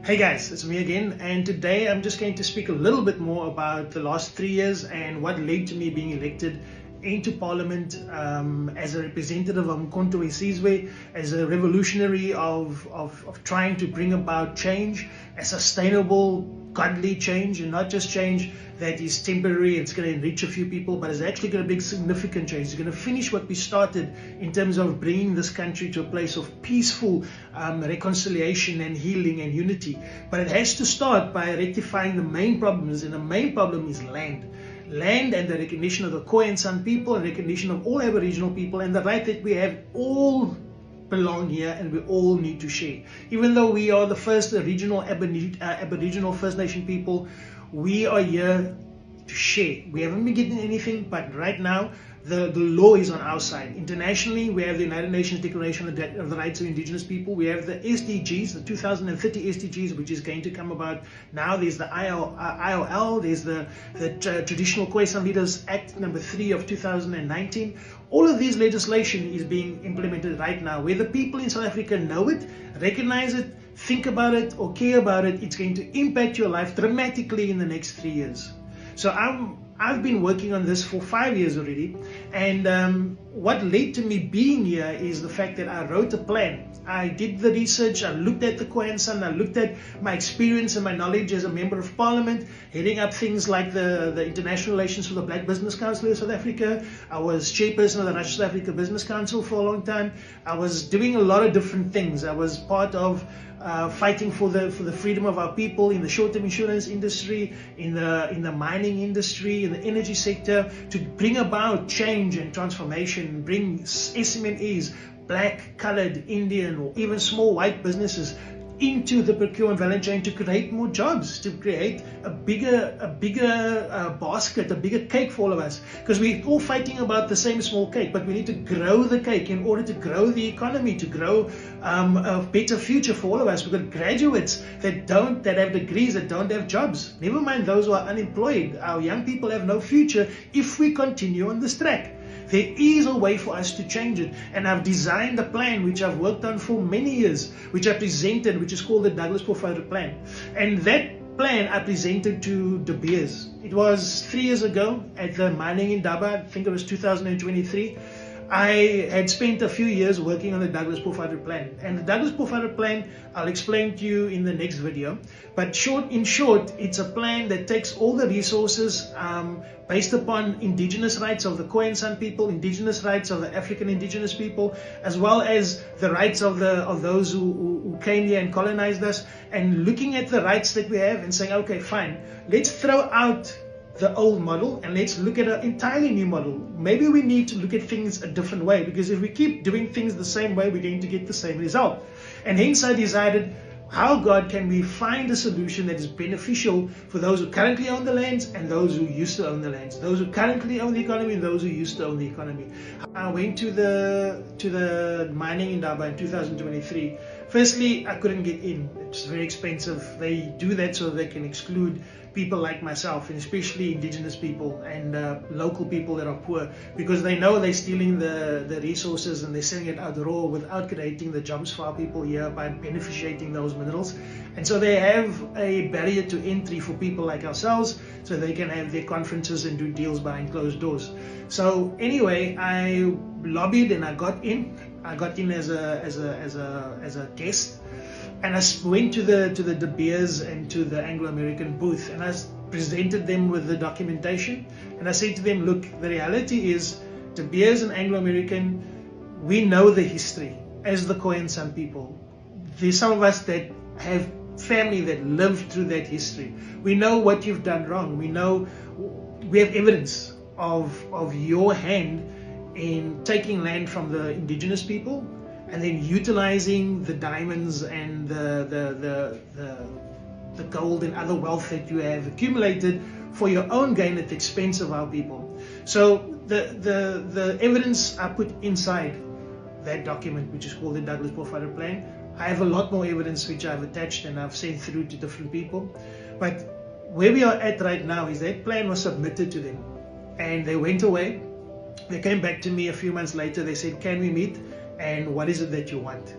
Hey guys, it's me again, and today I'm just going to speak a little bit more about the last 3 years and what led to me being elected into Parliament as a representative of Mkhonto weSizwe, as a revolutionary of trying to bring about change, a sustainable, godly change, and not just change that is temporary, it's going to enrich a few people, but it's actually going to be significant change. It's going to finish what we started in terms of bringing this country to a place of peaceful reconciliation and healing and unity. But it has to start by rectifying the main problems, and the main problem is land. Land and the recognition of the Khoi and San people, and recognition of all Aboriginal people, and the right that we have all belong here and we all need to share. Even though we are the first regional Aboriginal First Nation people, we are here to share. We haven't been getting anything, but right now the law is on our side. Internationally, we have the United Nations Declaration of the Rights of Indigenous People. We have the SDGs, the 2030 SDGs, which is going to come about now. There's the IOL, there's the Traditional Khoi San Leaders Act number 3 of 2019. All of these legislation is being implemented right now. Whether people in South Africa know it, recognize it, think about it, or care about it, it's going to impact your life dramatically in the next 3 years. So I've been working on this for 5 years already, and what led to me being here is the fact that I wrote a plan. I did the research, I looked at the Khoi and San, I looked at my experience and my knowledge as a member of Parliament, heading up things like the International Relations for the Black Business Council of South Africa. I was chairperson of the Russia South Africa Business Council for a long time. I was doing a lot of different things. I was part of fighting for the freedom of our people in the short-term insurance industry, in the mining industry, in the energy sector, to bring about change and transformation, bring SMMEs, black, colored, Indian, or even small white businesses into the procurement value chain to create more jobs, to create a bigger basket, a bigger cake for all of us. Because we're all fighting about the same small cake, but we need to grow the cake in order to grow the economy, to grow a better future for all of us. We've got graduates that have degrees that don't have jobs. Never mind those who are unemployed. Our young people have no future if we continue on this track. There is a way for us to change it, and I've designed a plan which I've worked on for many years, which I presented, which is called the Douglas Porphyry Plan. And that plan I presented to De Beers. It was 3 years ago at the mining in Daba, I think it was 2023. I had spent a few years working on the Douglas Porphyry Plan, and the Douglas Porphyry Plan I'll explain to you in the next video. But in short, it's a plan that takes all the resources based upon indigenous rights of the Khoi and San people, indigenous rights of the African indigenous people, as well as the rights of those who came here and colonized us, and looking at the rights that we have and saying, okay, fine, let's throw out the old model and let's look at an entirely new model. Maybe we need to look at things a different way, because if we keep doing things the same way, we're going to get the same result. And hence I decided, how God can we find a solution that is beneficial for those who currently own the lands and those who used to own the lands, those who currently own the economy and those who used to own the economy. I went to the mining in Daba in 2023. Firstly, I couldn't get in. It's very expensive. They do that so they can exclude people like myself, and especially indigenous people and local people that are poor, because they know they're stealing the resources and they're selling it out raw without creating the jobs for our people here by beneficiating those minerals. And so they have a barrier to entry for people like ourselves, so they can have their conferences and do deals behind closed doors. So anyway, I lobbied and I got in. I got in as a guest, and I went to the De Beers and to the Anglo-American booth, and I presented them with the documentation, and I said to them, look, the reality is De Beers and Anglo-American, we know the history as the Khoi and San people. There's some of us that have family that lived through that history. We know what you've done wrong. We have evidence of your hand in taking land from the indigenous people and then utilizing the diamonds and the gold and other wealth that you have accumulated for your own gain at the expense of our people. So the evidence I put inside that document, which is called the Douglas Porphyry Plan. I have a lot more evidence which I've attached and I've sent through to different people. But where we are at right now is that plan was submitted to them and they went away. They came back to me a few months later. They said, can we meet? And what is it that you want?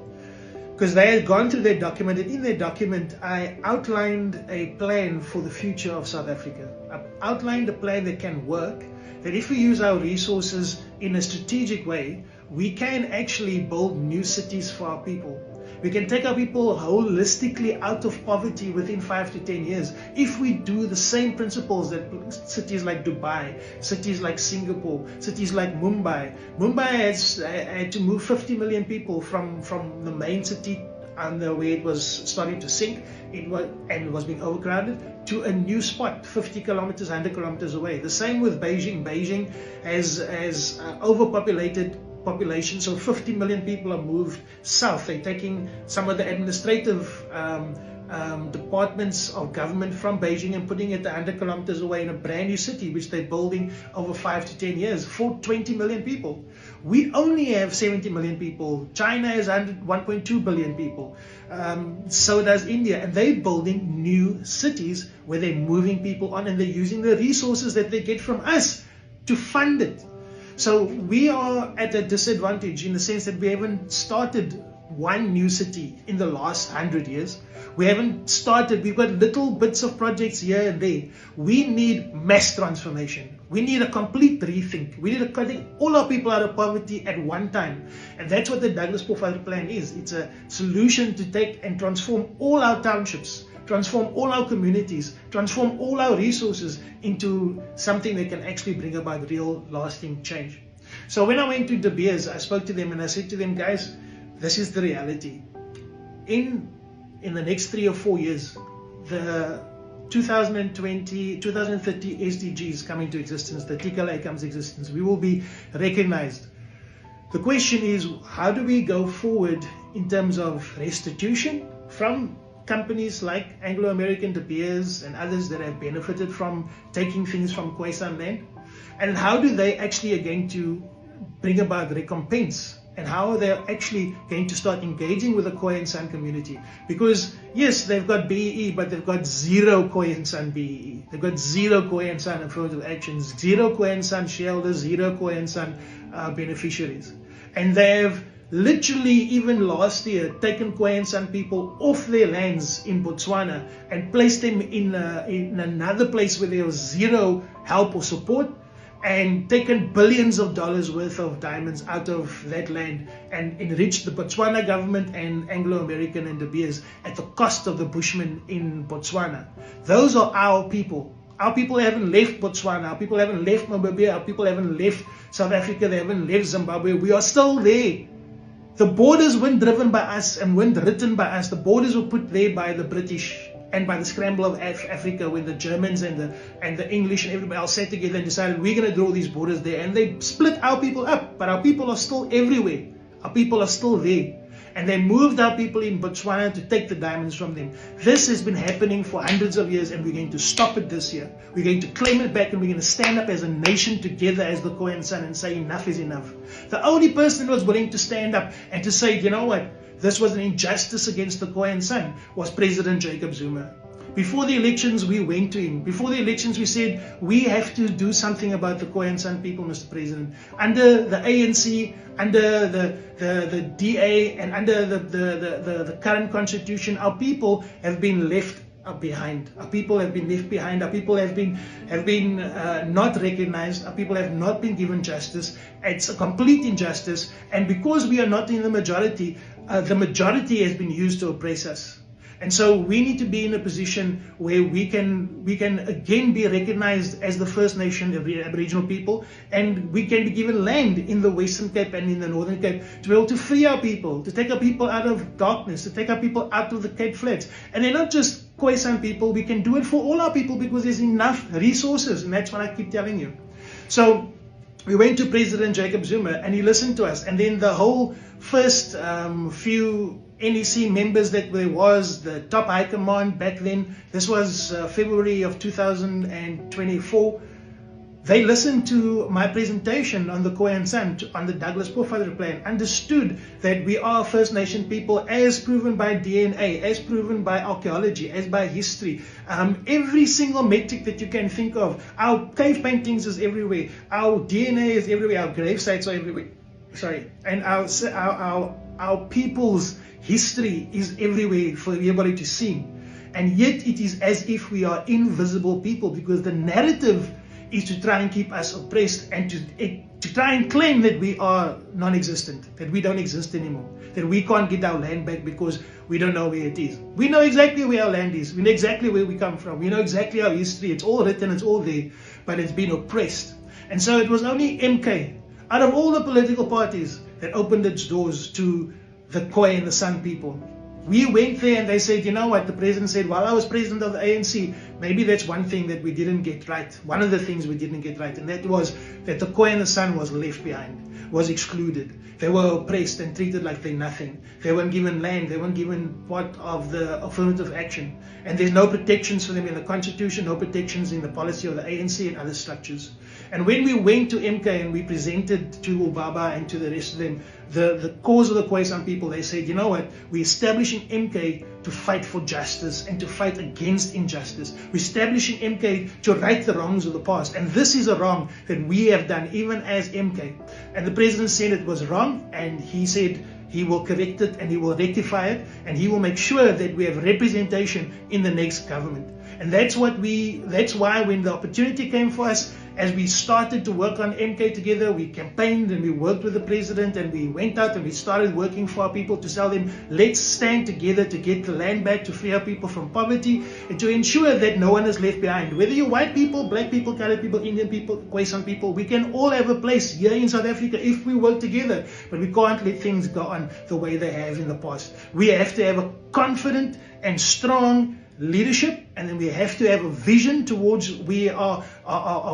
because they had gone through their document, and in their document I outlined a plan for the future of South Africa. I outlined a plan that can work, that if we use our resources in a strategic way, we can actually build new cities for our people. We can take our people holistically out of poverty within 5 to 10 years if we do the same principles that cities like Dubai, cities like Singapore, cities like Mumbai. Mumbai has had to move 50 million people from the main city where it was starting to sink and it was being overcrowded to a new spot 50 kilometers, 100 kilometers away. The same with Beijing. Beijing has overpopulated population, so 50 million people are moved south. They're taking some of the administrative departments of government from Beijing and putting it 100 kilometers away in a brand new city which they're building over 5 to 10 years for 20 million people. We only have 70 million people. China has 1.2 billion people. So does India, and they're building new cities where they're moving people on, and they're using the resources that they get from us to fund it. So we are at a disadvantage in the sense that we haven't started one new city in the last 100 years. We haven't started, we've got little bits of projects here and there. We need mass transformation. We need a complete rethink. We need to cut all our people out of poverty at one time. And that's what the Douglas Profile Plan is. It's a solution to take and transform all our townships, transform all our communities, transform all our resources into something that can actually bring about real lasting change. So when I went to De Beers, I spoke to them and I said to them, guys, this is the reality. In the next 3 or 4 years, the 2030 SDGs come into existence, the TKLA comes into existence, we will be recognized. The question is, how do we go forward in terms of restitution from companies like Anglo-American, De Beers and others that have benefited from taking things from Khoisan land? And how do they actually are going to bring about recompense? And how are they actually going to start engaging with the Khoi and San community? Because yes, they've got BEE, but they've got zero Khoi and San BEE. They've got zero Khoi and San affirmative actions, zero Khoi and San shareholders, zero Khoi and San beneficiaries. And they've literally, even last year, taken Khoi and San people off their lands in Botswana and placed them in another place where there was zero help or support, and taken billions of dollars worth of diamonds out of that land and enriched the Botswana government and Anglo-American and De Beers at the cost of the Bushmen in Botswana. Those are our people. Our people haven't left Botswana, our people haven't left Namibia, our people haven't left South Africa, they haven't left Zimbabwe. We are still there. The borders weren't driven by us and weren't written by us. The borders were put there by the British and by the scramble of Africa, when the Germans and the English and everybody else sat together and decided we're going to draw these borders there, and they split our people up. But our people are still everywhere. Our people are still there. And they moved our people in Botswana to take the diamonds from them. This has been happening for hundreds of years, and we're going to stop it this year. We're going to claim it back, and we're going to stand up as a nation together as the Khoi and San and say enough is enough. The only person who was willing to stand up and to say, you know what, this was an injustice against the Khoi and San was President Jacob Zuma. Before the elections, we went to him. Before the elections, we said, we have to do something about the Khoi and San people, Mr. President. Under the ANC, under the DA, and under the current constitution, our people have been left behind. Our people have been left behind. Our people have been not recognized. Our people have not been given justice. It's a complete injustice. And because we are not in the majority has been used to oppress us. And so we need to be in a position where we can again be recognized as the First Nation Aboriginal people, and we can be given land in the Western Cape and in the Northern Cape to be able to free our people, to take our people out of darkness, to take our people out of the Cape Flats. And they're not just Khoisan people, we can do it for all our people because there's enough resources, and that's what I keep telling you. So we went to President Jacob Zuma and he listened to us, and then the whole first few NEC members that there was, the top high command back then, this was February of 2024, they listened to my presentation on the Khoi and San, on the Douglas Profile Plan, understood that we are First Nation people as proven by DNA, as proven by archaeology, as by history. Every single metric that you can think of. Our cave paintings is everywhere, our DNA is everywhere, our grave sites are everywhere. And our people's history is everywhere for everybody to see. And yet it is as if we are invisible people, because the narrative is to try and keep us oppressed and to try and claim that we are non-existent, that we don't exist anymore, that we can't get our land back because we don't know where it is. We know exactly where our land is. We know exactly where we come from. We know exactly our history. It's all written, it's all there, but it's been oppressed. And so it was only MK, out of all the political parties, that opened its doors to the Khoi and the San people. We went there and they said, you know what, the president said, while I was president of the ANC, maybe that's one thing that we didn't get right. One of the things we didn't get right, and that was that the Khoi and the San was left behind, was excluded. They were oppressed and treated like they're nothing. They weren't given land, they weren't given part of the affirmative action. And there's no protections for them in the constitution, no protections in the policy of the ANC and other structures. And when we went to MK and we presented to Obaba and to the rest of them the cause of the Khoisan people, they said, you know what, we're establishing MK to fight for justice and to fight against injustice. We're establishing MK to right the wrongs of the past. And this is a wrong that we have done, even as MK. And the president said it was wrong, and he said he will correct it and he will rectify it, and he will make sure that we have representation in the next government. And that's why when the opportunity came for us, as we started to work on MK together, we campaigned and we worked with the president, and we went out and we started working for our people to tell them, let's stand together to get the land back, to free our people from poverty, and to ensure that no one is left behind. Whether you're white people, black people, colored people, Indian people, Khoisan people, we can all have a place here in South Africa if we work together. But we can't let things go on the way they have in the past. We have to have a confident and strong leadership, and then we have to have a vision towards we are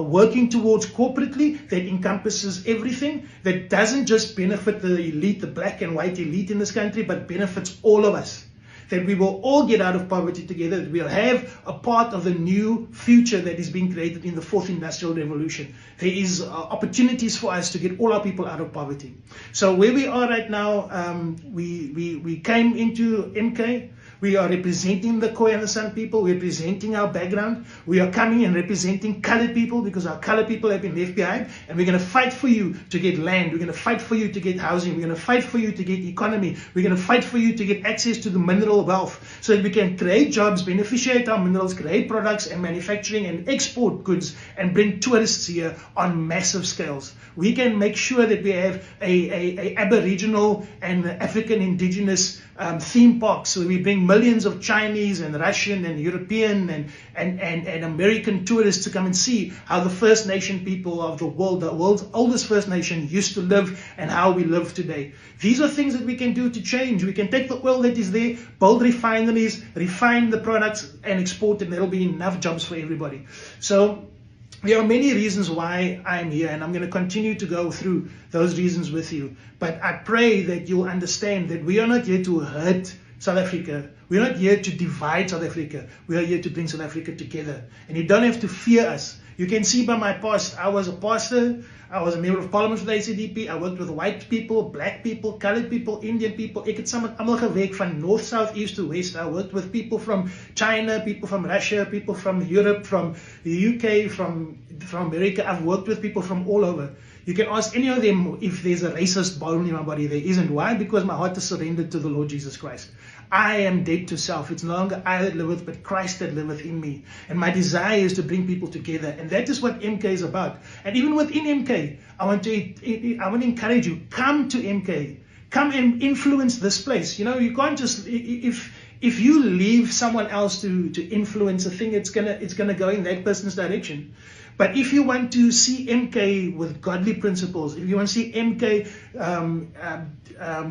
working towards corporately that encompasses everything, that doesn't just benefit the elite, the black and white elite in this country, but benefits all of us. That we will all get out of poverty together, that we'll have a part of the new future that is being created in the fourth industrial revolution. There is opportunities for us to get all our people out of poverty. So where we are right now, we came into MK. We are representing the Khoi and the San people. We're representing our background. We are coming and representing colored people, because our colored people have been left behind. And we're going to fight for you to get land. We're going to fight for you to get housing. We're going to fight for you to get economy. We're going to fight for you to get access to the mineral wealth, so that we can create jobs, beneficiate our minerals, create products and manufacturing and export goods, and bring tourists here on massive scales. We can make sure that we have a Aboriginal and African indigenous theme parks, so we bring millions of Chinese and Russian and European and American tourists to come and see how the First Nation people of the world's oldest First Nation, used to live, and how we live today. These are things that we can do to change. We can take the oil that is there, build refineries, refine the products, and export, and there'll be enough jobs for everybody. So there are many reasons why I'm here, and I'm going to continue to go through those reasons with you. But I pray that you'll understand that we are not here to hurt South Africa. We're not here to divide South Africa. We are here to bring South Africa together. And you don't have to fear us. You can see by my past, I was a pastor, I was a member of parliament for the ACDP, I worked with white people, black people, colored people, Indian people. Ek het saam met almal gewerk van north, south, east to west. I worked with people from China, people from Russia, people from Europe, from the UK, from America. I've worked with people from all over. You can ask any of them if there's a racist bone in my body. There isn't. Why? Because my heart is surrendered to the Lord Jesus Christ. I am dead to self. It's no longer I that liveth, but Christ that liveth in me. And my desire is to bring people together. And that is what MK is about. And even within MK, I want to encourage you, come to MK. Come and influence this place. You know, you can't just, if you leave someone else to influence a thing, it's gonna go in that person's direction. But if you want to see MK with godly principles, if you want to see MK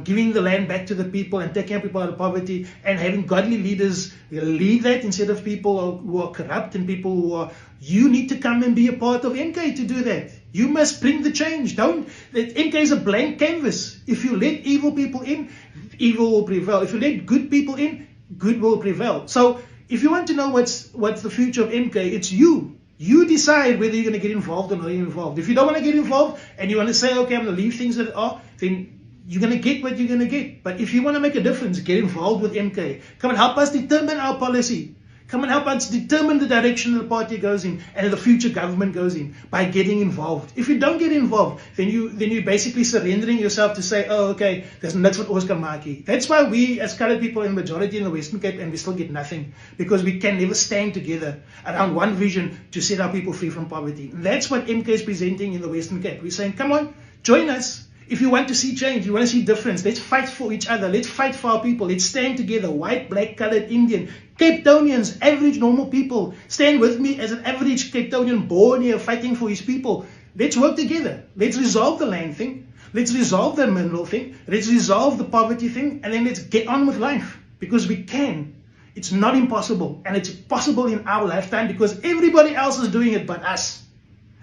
giving the land back to the people and taking people out of poverty and having godly leaders lead that instead of people who are corrupt and people who are, you need to come and be a part of MK to do that. You must bring the change. MK is a blank canvas. If you let evil people in, evil will prevail. If you let good people in, good will prevail. So if you want to know what's the future of MK, it's you. You decide whether you're going to get involved or not involved. If you don't want to get involved and you want to say, okay, I'm going to leave things that are, then you're going to get what you're going to get. But if you want to make a difference, get involved with MK. Come and help us determine our policy. Come and help us determine the direction the party goes in and the future government goes in by getting involved. If you don't get involved, then you're basically surrendering yourself to say, oh, okay, there's niks wat ons kan maak hier. That's why we as colored people in the majority in the Western Cape, and we still get nothing, because we can never stand together around one vision to set our people free from poverty. And that's what MK is presenting in the Western Cape. We're saying, come on, join us. If you want to see change, you want to see difference, let's fight for each other. Let's fight for our people. Let's stand together. White, black, colored, Indian, Cape Townians, average, normal people. Stand with me as an average Cape Townian born here fighting for his people. Let's work together. Let's resolve the land thing. Let's resolve the mineral thing. Let's resolve the poverty thing. And then let's get on with life. Because we can. It's not impossible. And it's possible in our lifetime because everybody else is doing it but us.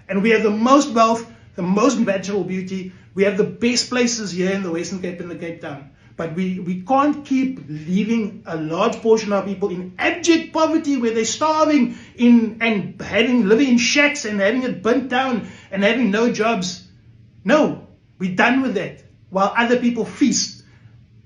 And we have the most wealth, the most natural beauty. We have the best places here in the Western Cape and the Cape Town. But we can't keep leaving a large portion of our people in abject poverty where they're starving and living in shacks and having it burnt down and having no jobs. No, we're done with that. While other people feast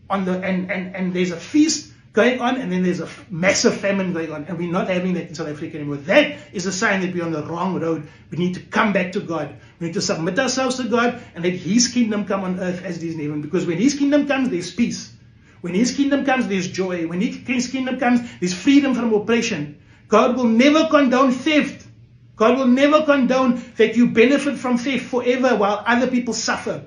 on and there's a feast going on, and then there's a massive famine going on, and we're not having that in South Africa anymore. That is a sign that we're on the wrong road. We need to come back to God. We need to submit ourselves to God and let His kingdom come on earth as it is in heaven. Because when His kingdom comes, there's peace. When His kingdom comes, there's joy. When His kingdom comes, there's freedom from oppression. God will never condone theft. God will never condone that you benefit from theft forever while other people suffer.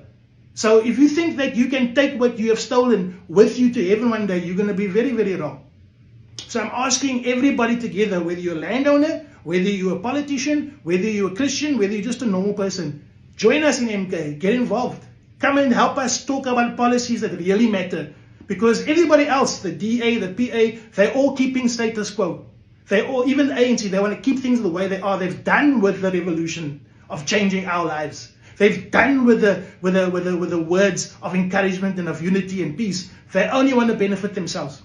So if you think that you can take what you have stolen with you to heaven one day, you're going to be very, very wrong. So I'm asking everybody together, whether you're a landowner, whether you're a politician, whether you're a Christian, whether you're just a normal person, join us in MK, get involved. Come and help us talk about policies that really matter. Because everybody else, the DA, the PA, they're all keeping status quo. They're all, even the ANC, they want to keep things the way they are. They've done with the revolution of changing our lives. They've done with the words of encouragement and of unity and peace. They only want to benefit themselves.